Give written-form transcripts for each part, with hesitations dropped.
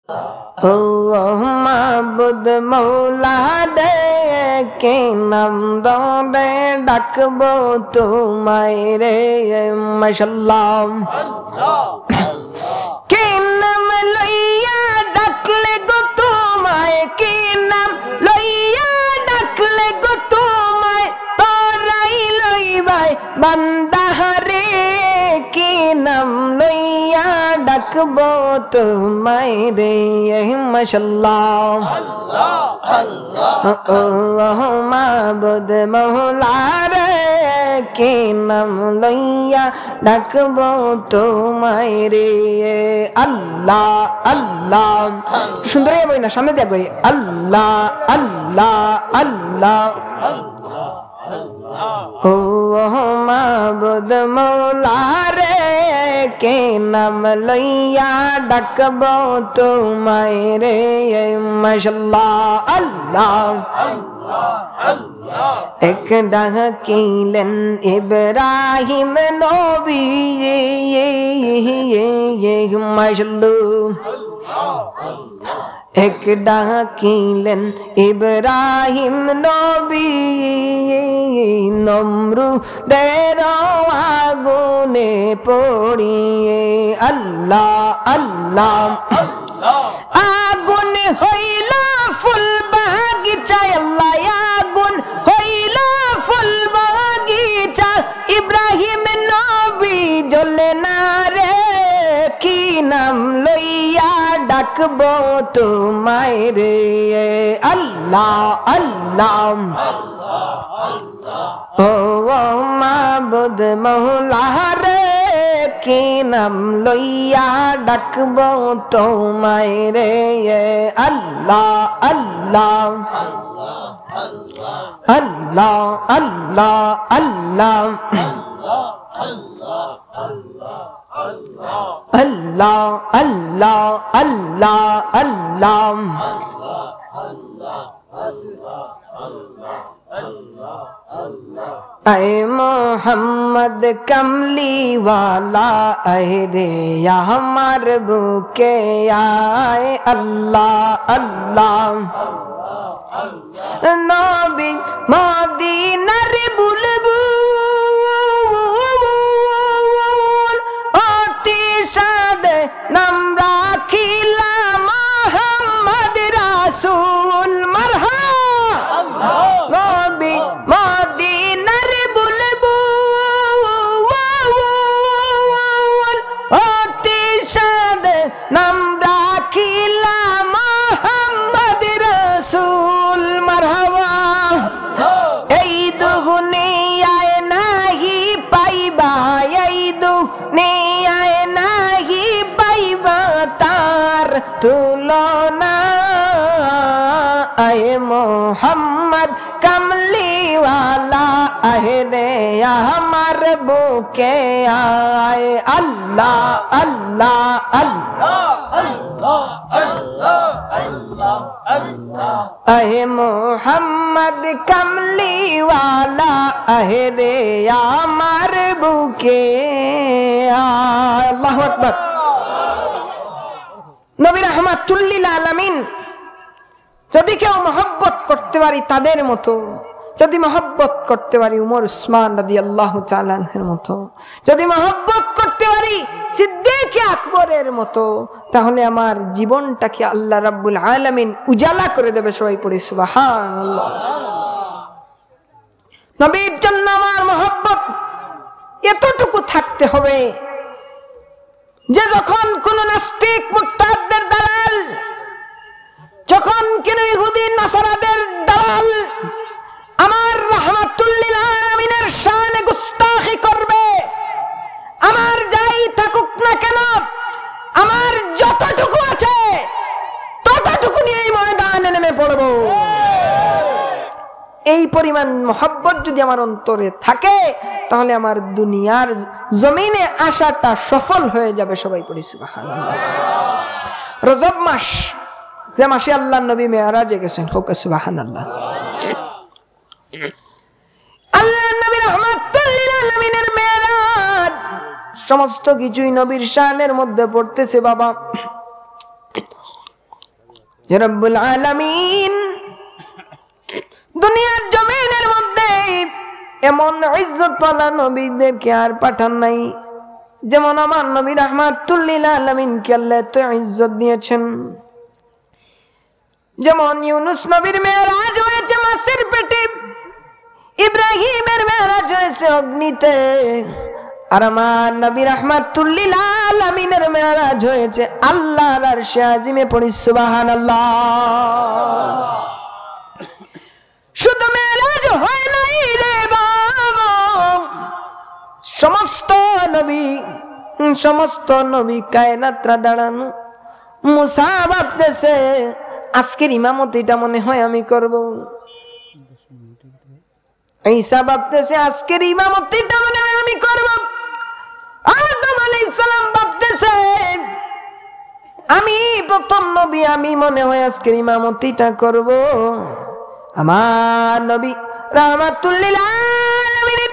ও মাবুদ মৌলা রে কে নাম দরে ডাকবো তোমায় রে মাশাআল্লাহ কে নাম লইয়া ডাকলে গো তোমায় কে নাম লইয়া ডাকলে গো তোমায় তোরাই লইবাই বান্দা রে কে নাম লইয়া ডাকবো তোমায় রে মাশাআল্লাহ ও মাবুদ মৌলা রে কে নাম লইয়া ডাকবো তোমায় রে আল্লাহ আল্লাহ সুন্দর বই না সামনে দেখো আল্লাহ আল্লাহ আল্লাহ ও মাবুদ মৌলা রে কে নাম লইয়া ডাকবো তোমায় রে মাশাআল্লাহ আল্লাহ এক ডাকিলেন ইব্রাহিম নবী মাশাআল্লাহ এক ডাকিলেন ইব্রাহিম নবী নমরুদের আগুনে পড়িয়ে আল্লাহ আল্লাহ আগুন হইল ফুল বাগিচায় আল্লাহ আগুন হইল ফুল বাগিচা ইব্রাহিম নবী জ্বলে না রে কি নাম লইয়া ডাকবো তোমায় রে আল্লাহ আল্লাহ ও মাবুদ মৌলা রে কি নাম লইয়া ডাকবো তোমায় রে আল্লাহ আল্লাহ আল্লাহ আল্লাহ আল্লাহ আল্লাহ আল্লাহ আল্লাহ আল্লাহ আয় মোহাম্মদ কমলি ওয়ালা আয় রে আমার বুকে আয় আল্লাহ আল্লাহ নবী মদিনার বুলবুল অতি সাদে নাম রাখিলাম মোহাম্মদ রাসূল মারহাবা নবী মদিনার বুলবুল অতি সাদে নাম রাখিলাম মোহাম্মদ রাসূল মারহাবা এই দুনিয়ায় নাহি পাইবা এই দুনিয়ায় নাহি পাইবা তার তুলনা আয় মোহাম্মদ কমলি ওয়ালা আয় রে আমার বুকে আয় আল্লাহ আল্লাহ আল্লাহ আয় মোহাম্মদ কমলি ওয়ালা আয় রে আমার বুকে আয় আল্লাহু আকবার নবী রাহমাতুল লিল আলামিন যদি কেউ মহব্বত করতে পারি তাদের মতো যদি মহব্বত করতে পারি উমর উসমান রাদিয়াল্লাহু তাআলা আনহুর মতো যদি মহব্বত করতে পারি সিদ্দিক আকবরের মতো তাহলে আমার জীবনটাকে আল্লাহ রাব্বুল আলামিন উজালা করে দেবে সবাই পড়ি সুবহানাল্লাহ নবীর জন্য আমার মহব্বত এতটুকু থাকতে হবে যে যখন কোন নাস্তিক মুরতাদদের দালাল যখন কোন ইহুদি নাসারাদের দালাল আমার রাহমাতুল লিল আলামিনের শানে গুস্তাখি করবে আমার যাই থাকুক না কেন আমার যতটুকু আছে ততটুকু নিয়ে এই ময়দানে নেমে পড়ব এই পরিমাণ মহব্বত যদি আমার অন্তরে থাকে তাহলে আমার দুনিয়ার জমিনে আশাটা সফল হয়ে যাবে সবাই পড়ি সুবহানাল্লাহ রজব মাস যে মাসে আল্লাহর নবী মেরাজে গেছেন হোক সুবহানাল্লাহ আল্লাহর নবী রাহমাতুল লিল আলামিনের মেরাজ সমস্ত কিছুই নবীর শানের মধ্যে পড়তেছে বাবা যে রব্বুল আলামিন দুনিয়ার জমিনের মধ্যে এমন ইজ্জতওয়ালা নবীদেরকে আর পাঠান নাই, যেমন আমার নবী রাহমাতুল লিল আলামিনকে আল্লাহ এত ইজ্জত দিয়েছেন। যেমন ইউনুস নবীর মেরাজ হয়েছে মাছের পেটে, ইব্রাহিমের মেরাজ হয়েছে অগ্নিতে, আর আমার নবী রাহমাতুল লিল আলামিনের মেরাজ হয়েছে আল্লাহর আরশে আজিমে। পড়ি সুবহানাল্লাহ। শুধু মেরাজ হয় নাই রে বাবা, সমস্ত নবী কায়নাতরা দাঁড়ানো। মুসা ভাবতেছে আজকের ইমামতিটা মনে হয় আমি করব, ঈসা ভাবতেছে আজকের ইমামতিটা মনে হয় আমি করব, আদম আলাইহিস সালাম ভাবতেছে আমি প্রথম নবী, আমি মনে হয় আজকের ইমামতিটা করব। আমার নবী রাহমাতুল লিল আলামিন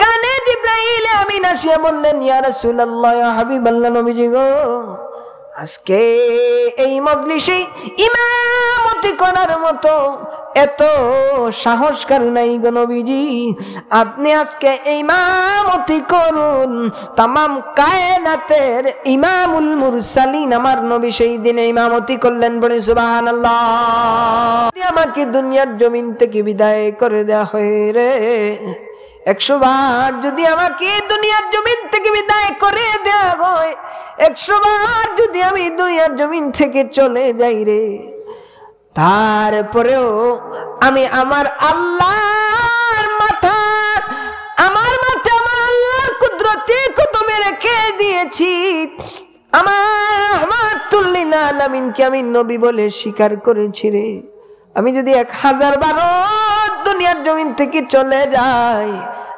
কানে জিবরাইল আমিন আসিয়া বললেন, ইয়া রাসূলুল্লাহ, ইয়া হাবিবাল্লাহ, নবীজি গো, আজকে এই মজলিসে ইমামতি করার মতো এত সাহস কার নাই গো নবীজি, আপনি আজকে ইমামতি করুন। তামাম কায়নাতের ইমামুল মুরসালিন আমার নবী সেই দিনে ইমামতি করলেন। বলে সুবহানাল্লাহ। আমাকে দুনিয়ার জমিন থেকে বিদায় করে দেয়া হয় রে 100 বার, যদি আমাকে দুনিয়ার জমিন থেকে বিদায় করে দেয়া হয় 100 বার, যদি আমি দুনিয়ার জমিন থেকে চলে যাই রে, তারপরেও আমি আমার আল্লাহর মাথা আমার আল্লাহর কুদরতি কদমে রেখে দিয়েছি। আমার রাহমাতুল লিল আলামিনকে আমি নবী বলে স্বীকার করেছি রে। আমি যদি 1000 বার দুনিয়ার জমিন থেকে চলে যাই,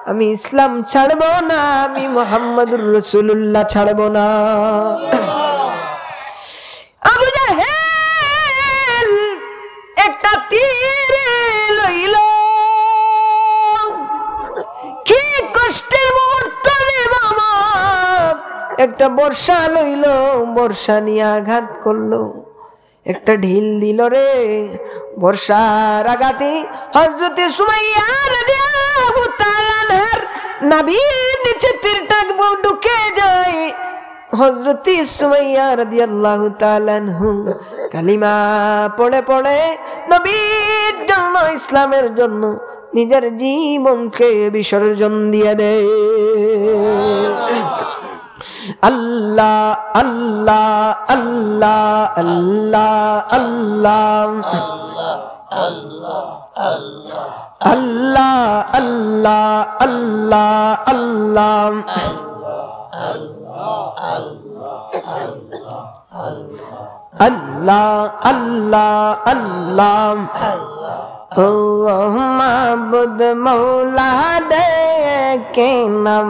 আমি ইসলাম ছাড়বো না, আমি মুহাম্মদুর রাসূলুল্লাহ ছাড়বো না। আবু জাহেল একটা তীর লইল, কি কষ্টের মুহূর্ত রে বাবা, একটা বর্ষা লইল, বর্ষা নিয়ে আঘাত করলো, একটা ঢিল দিল রে, বর্ষার আঘাতে হযরতে সুমাইয়া রাদিয়াল্লাহু তাআলা আনহার নাভির নিচে তীরটা ঢুকে যায়। হযরতে সুমাইয়া রাদিয়াল্লাহু তাআলা আনহু কালিমা পড়ে পড়ে নবীর জন্য, ইসলামের জন্য নিজের জীবনকে বিসর্জন দিয়ে দেয়। আল্লাহ আল্লাহ আল্লাহ আল্লাহ আল্লাহ আল্লাহ আল্লাহ আল্লাহ আল্লাহ আল্লাহ আল্লাহ আল্লাহ ও মাবুদ মৌলা দে কে নাম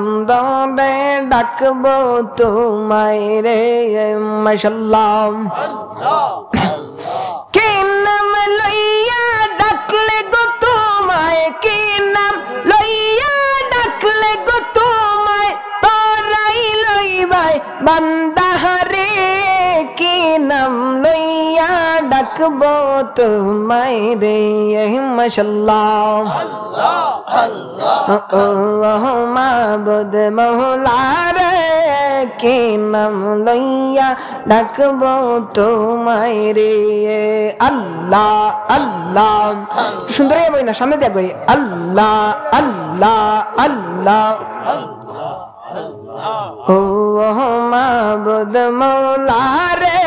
দে ডাকবো তোমায় রে মাশাআল্লাহ। কে নাম লইয়া ডাকলে গো তোমায়, কে নাম লইয়া ডাকলে গো তোমায়, তোরাই লইবাই বান্দা রে, কে নাম লইয়া ডাকবো তোমায় রে মাশাআল্লাহ। আল্লাহ মাবুদ মওলা রে কে নাম লইয়া ডাকবো তোমায় রে আল্লাহ আল্লাহ। সুন্দর বই না, সামনে দেখ বই আল্লাহ আল্লাহ আল্লাহ। ও মাবুদ মওলা রে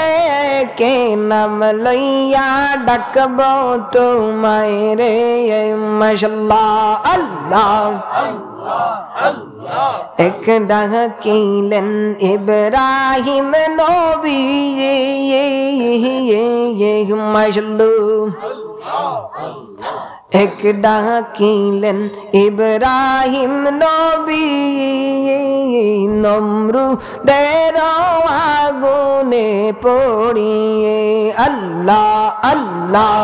কে নাম লইয়া ডাকবো তোমায় রে মাশাআল্লাহ। আল্লাহ এক ডাকিলেন ইব্রাহিম নবী মাশাআল্লাহ। এক ডাকিলেন ইব্রাহিম নবী নমরুদের আগুনে পড়িয়ে আল্লাহ আল্লাহ।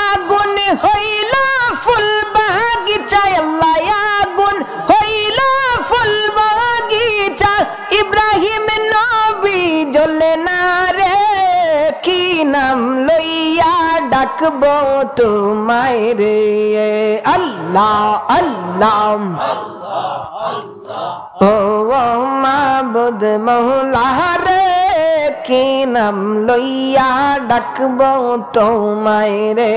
আগুন হইল ফুল বাগিচায় আল্লাহ, আগুন হইল ফুল বাগিচা, ইব্রাহিম নবী জ্বলে না রে কি ডাকবো তোমায় রে আল্লাহ আল্লাহ ও মাবুদ মওলা রে কি নাম লইয়া ডাকবো তোমায় রে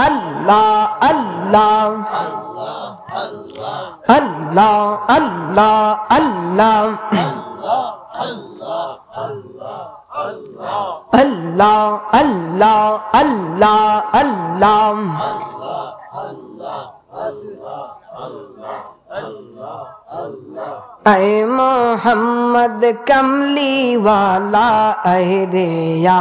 আল্লাহ আল্লাহ আল্লাহ আল্লাহ আল্লাহ আল্লাহ আল্লাহ আল্লাহ আল্লাহ আয় মোহাম্মদ কমলি ওয়ালা আয় রে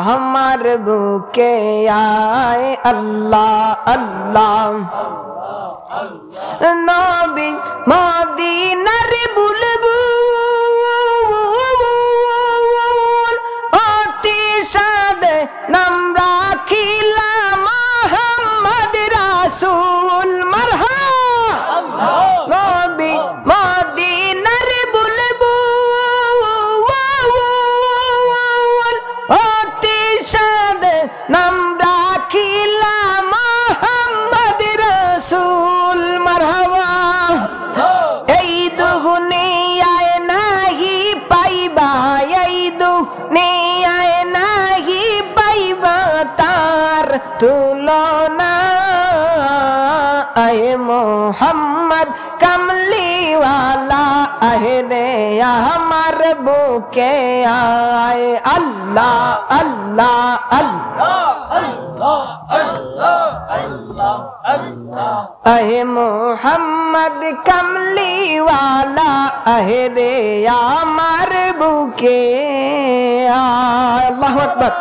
আমার বুকে আয় আল্লাহ আল্লাহ নবী মদিনার বুলবুল অতি সাদে নাম রাখিলাম মোহাম্মদ রাসূল মারহাবা নবী মদিনার বুলবুল অতি সাদে নাম রাখিলাম মোহাম্মদ রাসূল মারহাবা এই দুনিয়ায় নাহি পাইবা এই দুনিয়ায় নাহি পাইবা তার তুলনা আয় মোহাম্মদ কমলি ওয়ালা আয় রে আমার বুকে আয় আল্লাহ আল্লাহ আল্লাহ আয় মোহাম্মদ কমলি ওয়ালা আয় রে আমার বুকে আয় আল্লাহু আকবার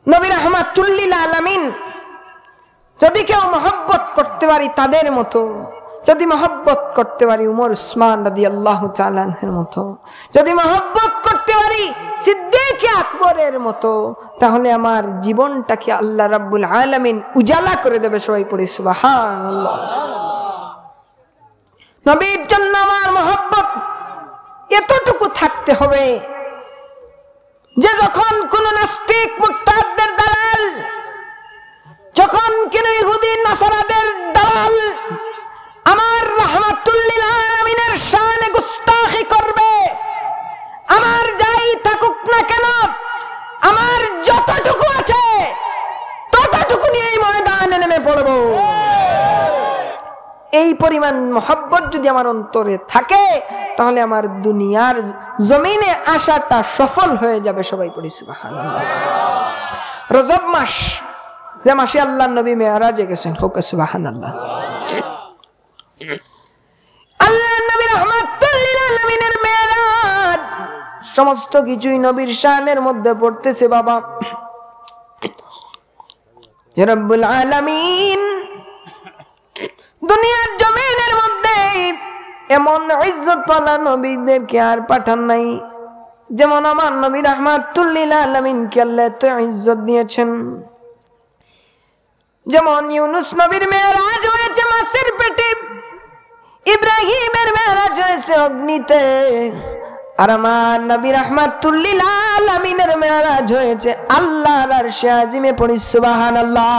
নবী রাহমাতুল লিল আলামিন যদি কেউ মহব্বত করতে পারি তাদের মতো যদি মহব্বত করতে পারি উমর উসমান রাদিয়াল্লাহু তাআলা আনহুর মতো যদি মহব্বত করতে পারি সিদ্দিক আকবরের মতো তাহলে আমার জীবনটাকে আল্লাহ রাব্বুল আলামিন উজালা করে দেবে সবাই পড়ি সুবহানাল্লাহ নবীর জন্য আমার মহব্বত এতটুকু থাকতে হবে যে যখন কোন নাস্তিক মুরতাদদের দালাল যখন কোন ইহুদি নাসারাদের দালাল আমার রাহমাতুল লিল আলামিনের শানে গুস্তাখি করবে আমার যাই থাকুক না কেন আমার যতটুকু আছে ততটুকু নিয়ে এই ময়দানে নেমে পড়ব এই পরিমাণ মহব্বত যদি আমার অন্তরে থাকে তাহলে আমার দুনিয়ার জমিনে আশাটা সফল হয়ে যাবে সবাই পড়ি সুবহানাল্লাহ রজব মাস যে মাসে আল্লাহর নবী মেরাজে গেছেন হোক সুবহানাল্লাহ আল্লাহর নবী রাহমাতুল লিল আলামিনের মেরাজ সমস্ত কিছুই নবীর শানের মধ্যে পড়তেছে বাবা যে রব্বুল আলামিন দুনিয়ার জমিনের মধ্যে এমন ইজ্জতওয়ালা নবীদেরকে আর পাঠান নাই যেমন আমার নবী রাহমাতুল লিল আলামিনকে আল্লাহ এত ইজ্জত দিয়েছেন যেমন ইউনুস নবীর মেরাজ হয়েছে মাছের পেটে ইব্রাহিমের মেরাজ হয়েছে অগ্নিতে আর আমার নবী রাহমাতুল লিল আলামিনের মেরাজ হয়েছে আল্লাহর আরশে আজিমে পড়ি সুবহানাল্লাহ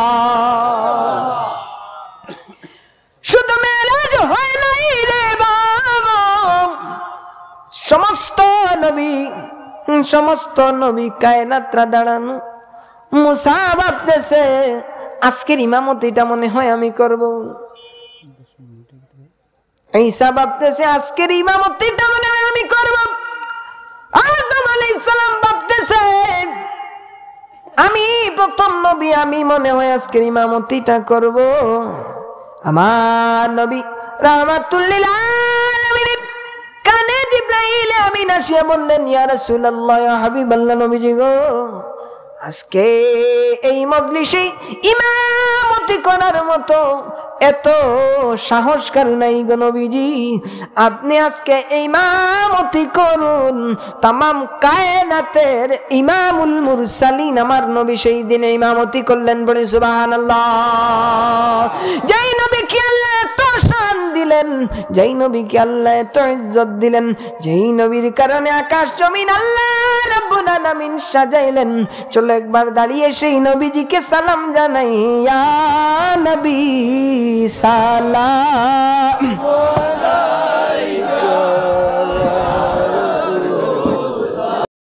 শুধু মেরাজ হয় নাই রে বাবা সমস্ত নবী কায়নাতরা দাঁড়ানো মুসা ভাবতেছে আজকের ইমামতিটা মনে হয় আমি করব ঈসা ভাবতেছে আজকের ইমামতিটা মনে হয় আমি করব আদম আলাইহিস সালাম ভাবতেছে আমি প্রথম নবী আমি মনে হয় আজকের ইমামতিটা করব আমার নবী রাহমাতুল লিল আলামিন কানে জিবরাইল আমিন আসিয়া বললেন ইয়া রাসূলুল্লাহ ইয়া হাবিবাল্লাহ নবীজি গো আজকে এই মজলিসে ইমামতি করার মতো এত সাহস কার নাই গো নবীজি আপনি আজকে ইমামতি করুন तमाम কায়নাতের ইমামুল মুরসালিন আমার নবী সেই দিনে ইমামতি করলেন বলে সুবহানাল্লাহ যেই নবী কি আল্লাহ এত শান দিলেন দিলেন, যেই নবীকে আল্লাহ এত ইজ্জত দিলেন, যেই নবীর কারণে আকাশ জমিন আল্লাহ রাব্বুল আলামিন সাজাইলেন, চলো একবার দাঁড়িয়ে সেই নবীজিকে সালাম জানাই। ইয়া নবী সালাম